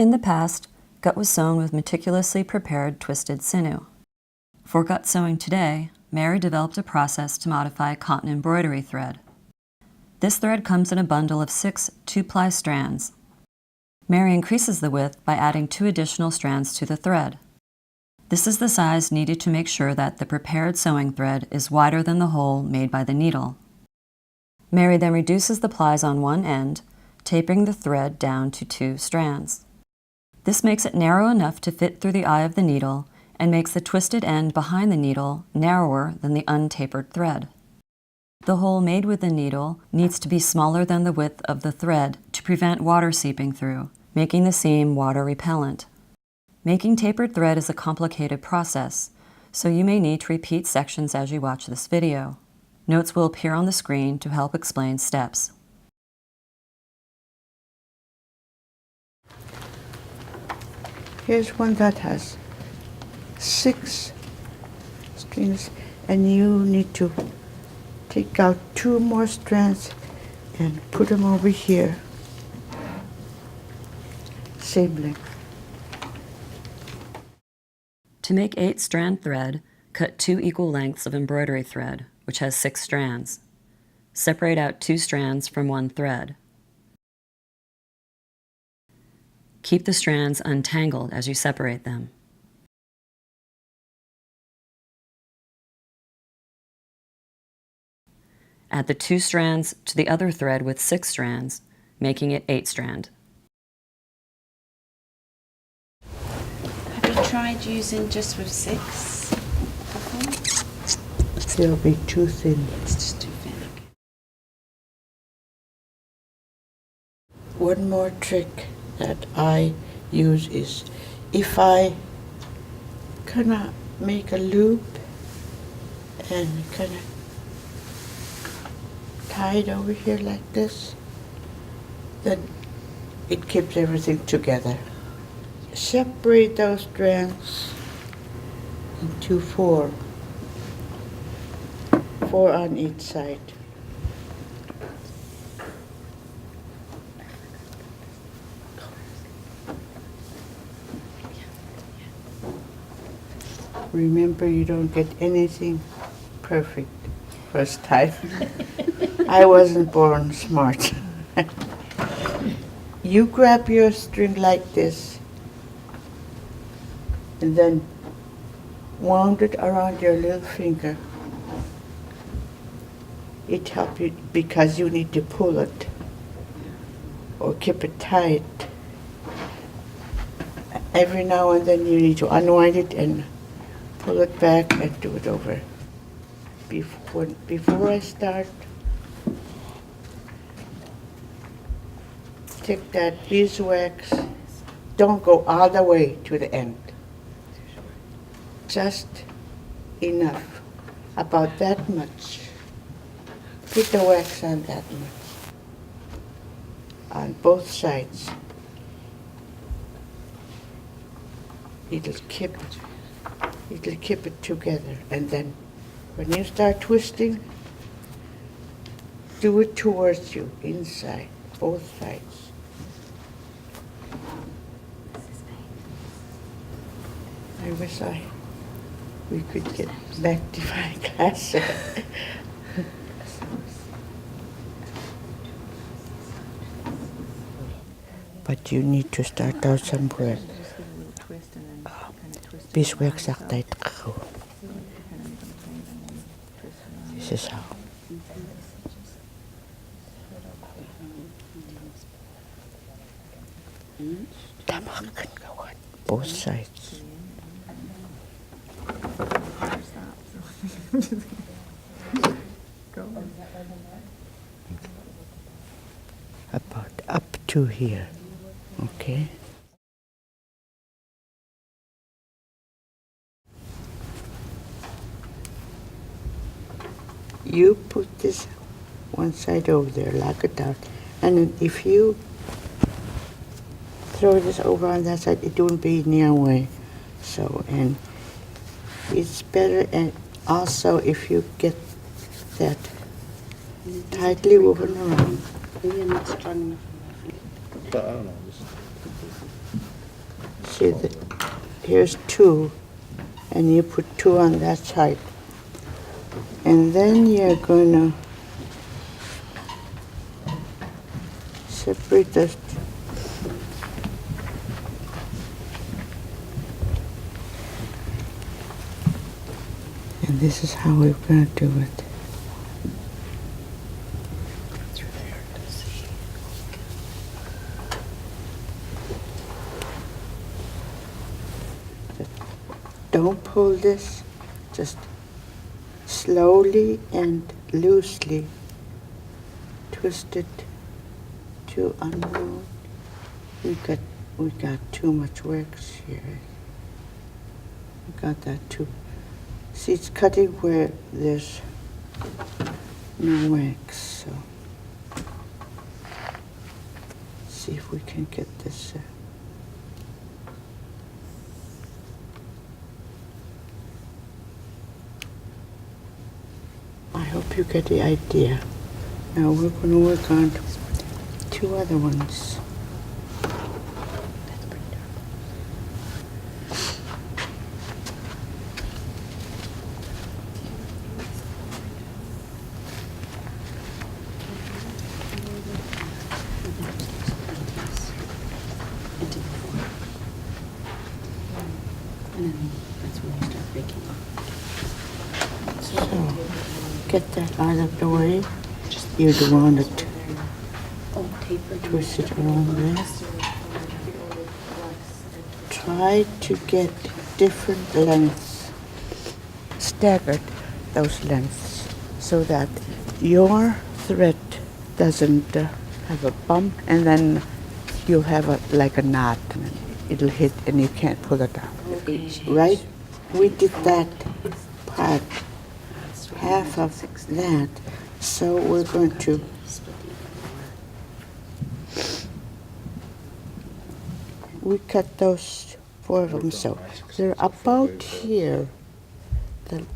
In the past, gut was sewn with meticulously prepared twisted sinew. For gut sewing today, Mary developed a process to modify cotton embroidery thread. This thread comes in a bundle of 6 2-ply strands. Mary increases the width by adding 2 additional strands to the thread. This is the size needed to make sure that the prepared sewing thread is wider than the hole made by the needle. Mary then reduces the plies on one end, tapering the thread down to 2 strands. This makes it narrow enough to fit through the eye of the needle and makes the twisted end behind the needle narrower than the untapered thread. The hole made with the needle needs to be smaller than the width of the thread to prevent water seeping through, making the seam water repellent. Making tapered thread is a complicated process, so you may need to repeat sections as you watch this video. Notes will appear on the screen to help explain steps. Here's one that has 6 strings, and you need to take out 2 more strands and put them over here. Same length. To make 8-strand thread, cut 2 equal lengths of embroidery thread, which has 6 strands. Separate out 2 strands from one thread. Keep the strands untangled as you separate them. Add the 2 strands to the other thread with 6 strands, making it 8-strand. Have you tried using just with 6 before? They'll be too thin. It's just too thin. One more trick that I use is if I kind of make a loop and kind of tie it over here like this, then it keeps everything together. Separate those strands into 4 on each side. Remember, you don't get anything perfect first time. I wasn't born smart. You grab your string like this and then wound it around your little finger. It helps you because you need to pull it or keep it tight. Every now and then you need to unwind it and pull it back and do it over. Before I start, take that beeswax. Don't go all the way to the end. Just enough, about that much. Put the wax on that much, on both sides. It'll keep it together, and then when you start twisting, do it towards you, inside, both sides. I wish we could get back to my class. But you need to start out somewhere. Beeswax altijd go. This is how. Tama can go on both sides. About up to here, okay? You put this one side over there, lock it down, and then if you throw this over on that side, it won't be in your way. So, and it's better, and also if you get that tightly woven around. Maybe I'm not strong enough. But I don't know. see, here's 2, and you put 2 on that side. And then you're going to separate those. And this is how we're going to do it. Don't pull this, just slowly and loosely twist it to unroll. We got too much wax here. We got that too. See, it's cutting where there's no wax, so see if we can get this. I hope you get the idea. Now we're going to work on 2 other ones. Get that out of the way. You don't want it to twist it around there. Try to get different lengths, staggered those lengths, so that your thread doesn't have a bump, and then you'll have like a knot, and it'll hit and you can't pull it out. Okay. Right? We did that part, half of that, so we're going to we cut those 4 of them, so they're about here.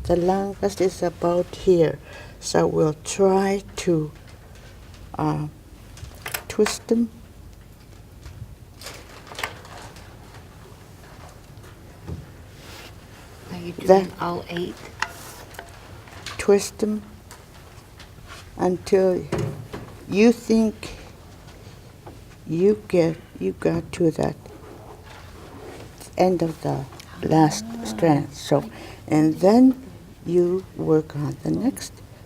The longest is about here, so we'll try to twist them. Are you doing all 8? Twist them until you think you got to that end of the last strand. So, and then you work on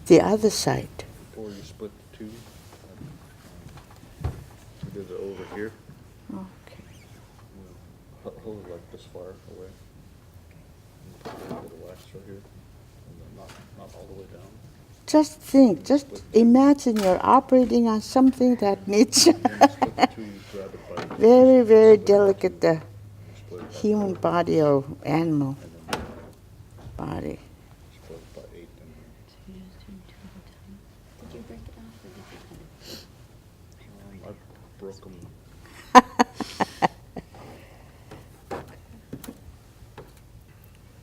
the other side. Before you split the 2, you did it over here. Okay. Hold it like this far away. And put a little wax right here, and then not all the way down. Just imagine you're operating on something that needs And you split the 2, you grab it by the very, very delicate you split it by human body or animal and then body. split it by 8. And Did you break it off or did you cut it? I broke them.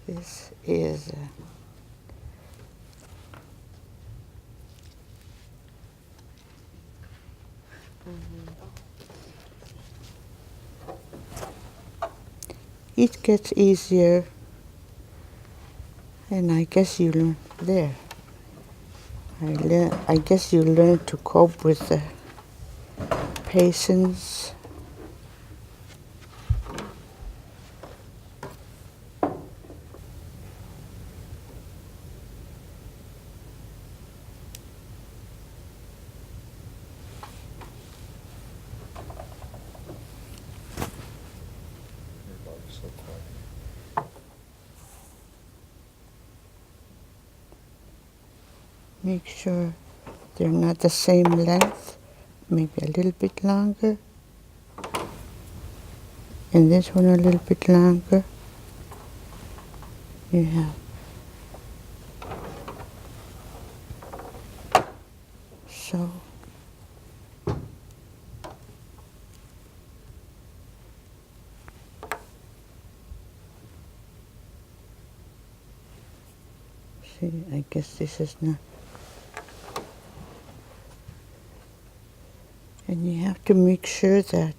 This is it gets easier, and I guess you learn there. I guess you learn to cope with the patience. Your body's so quiet. Make sure they're not the same length, maybe a little bit longer. And this one a little bit longer. You have. So. See, I guess this is not. And you have to make sure that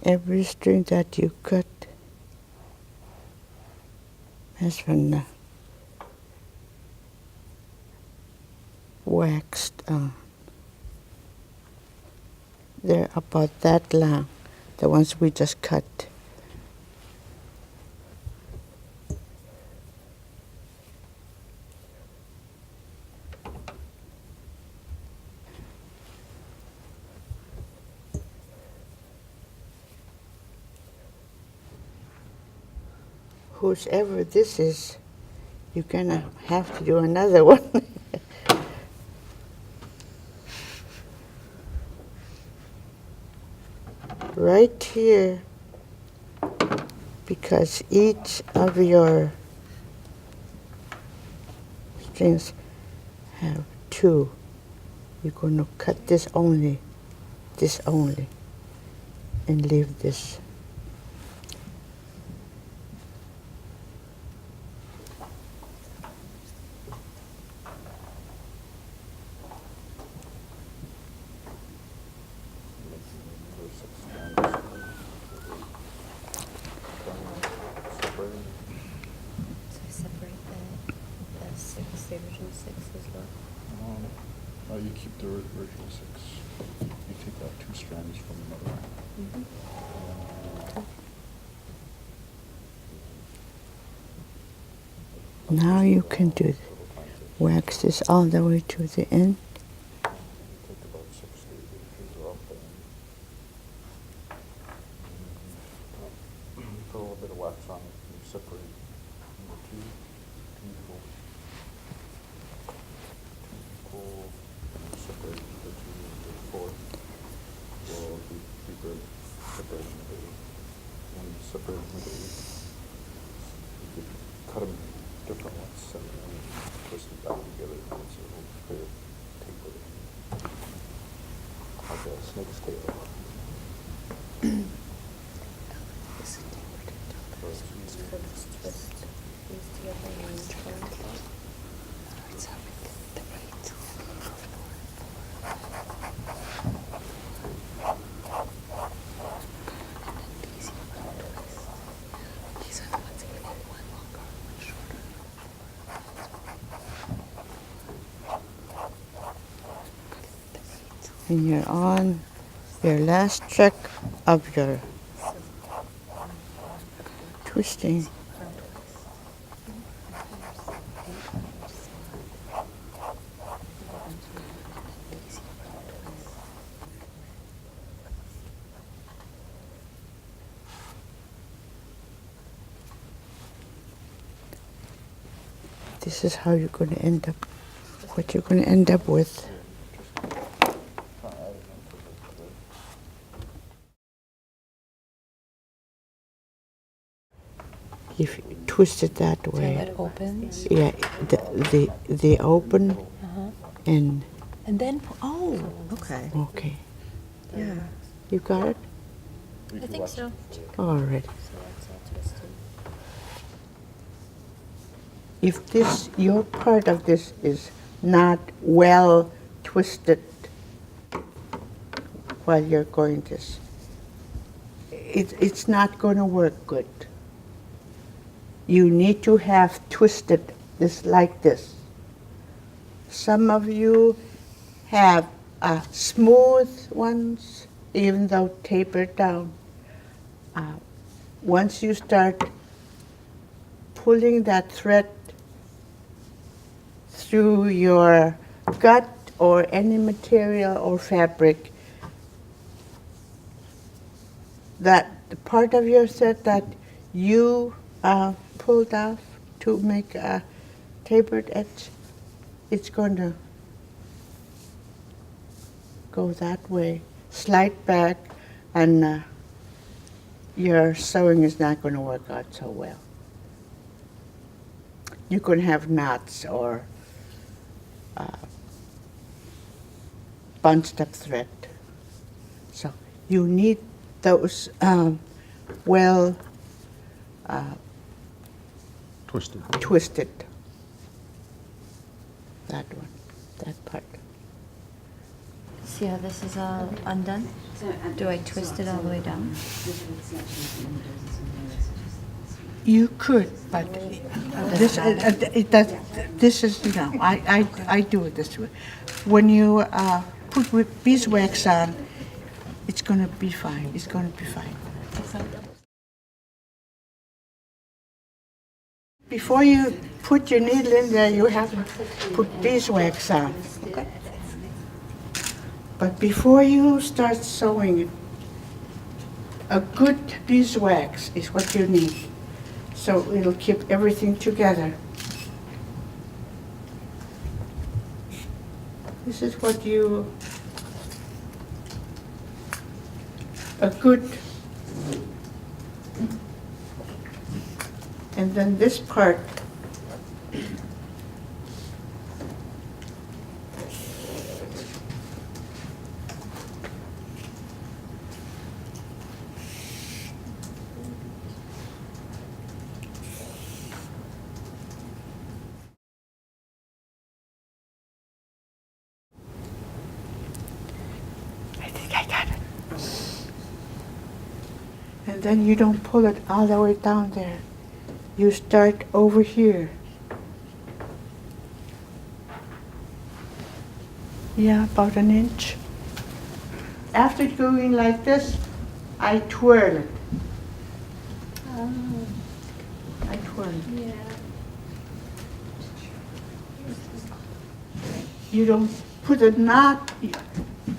every string that you cut has been waxed on. They're about that long, the ones we just cut. Whoever this is, you're gonna have to do another one. Right here, because each of your strings have two, you're going to cut this only, and leave this. So separate the six, the original six as well. No, you keep the original 6. You take out 2 strands from another. Now you can do wax this all the way to the end. Take about 6 stitches off the end. Put a little bit of wax on it and you separate into 2 equal, and you separate the 2 into 4. Well, keep it separation of 8. When you separate them into 8, you could cut them different ones and then twist them back together so it'll create tapered. Like a snake's tail. This is tapered. So let's twist these together and turn. That's how we get the right. These are the ones that you need one longer, one shorter. And you're on your last check of your twisting. This is how you're going to end up, what you're going to end up with. If you twist it that So way, it opens. yeah, they open and And then, oh, okay. okay. Yeah. You got it? I think so. All right. So that's all twisted. If this, your part of this is not well twisted while you're going this, it's not going to work good. You need to have twisted this like this. Some of you have smooth ones, even though tapered down. Once you start pulling that thread through your gut or any material or fabric, that the part of your thread that you pulled off to make a tapered edge, it's going to go that way, slide back, and your sewing is not going to work out so well. You can have knots or bunched up thread. So you need those well twisted. That one, that part. See how this is all undone? Do I twist it all the way down? You could, but this is, you know, I do it this way. When you put beeswax on, it's going to be fine. It's going to be fine. Before you put your needle in there, you have to put beeswax on. Okay. But before you start sewing it, a good beeswax is what you need. So it'll keep everything together. This is what a good, and then this part, I think I got it. And then you don't pull it all the way down there. You start over here. Yeah, about an inch. After going like this, I twirl it. I twirl it. You don't put a knot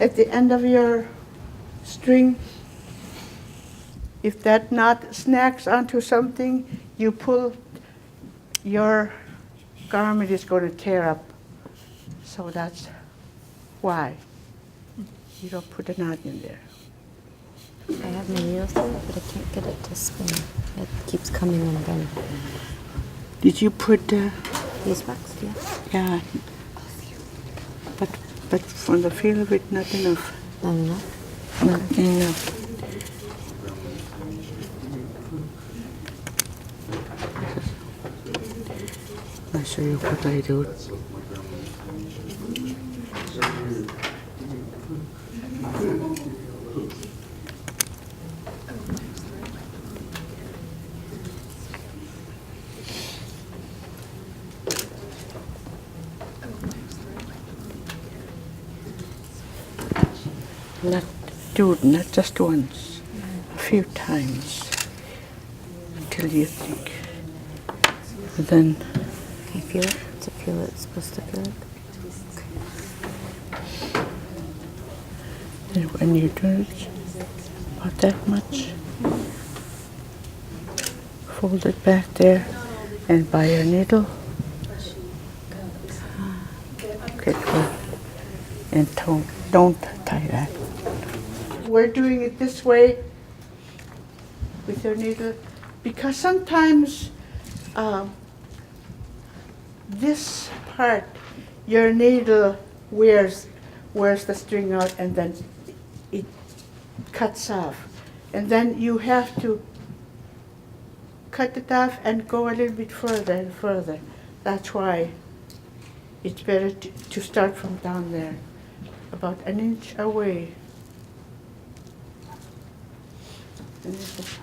at the end of your string. If that knot snags onto something, you pull, your garment is going to tear up. So that's why you don't put a knot in there. I have my needle through it, but I can't get it to spin. It keeps coming undone. Did you put, Beeswax, yeah. yeah, but from the feel of it, not enough. Not enough? Not enough. I'll show you what I do. Not just once, a few times, until you think. And then Can you feel it? Does it feel it? It's supposed to feel it? and when you do it, about that much, fold it back there, and by your needle, get well, and don't tie that. We're doing it this way with your needle because sometimes this part, your needle wears the string out and then it cuts off. And then you have to cut it off and go a little bit further and further. That's why it's better to start from down there, about an inch away. And this is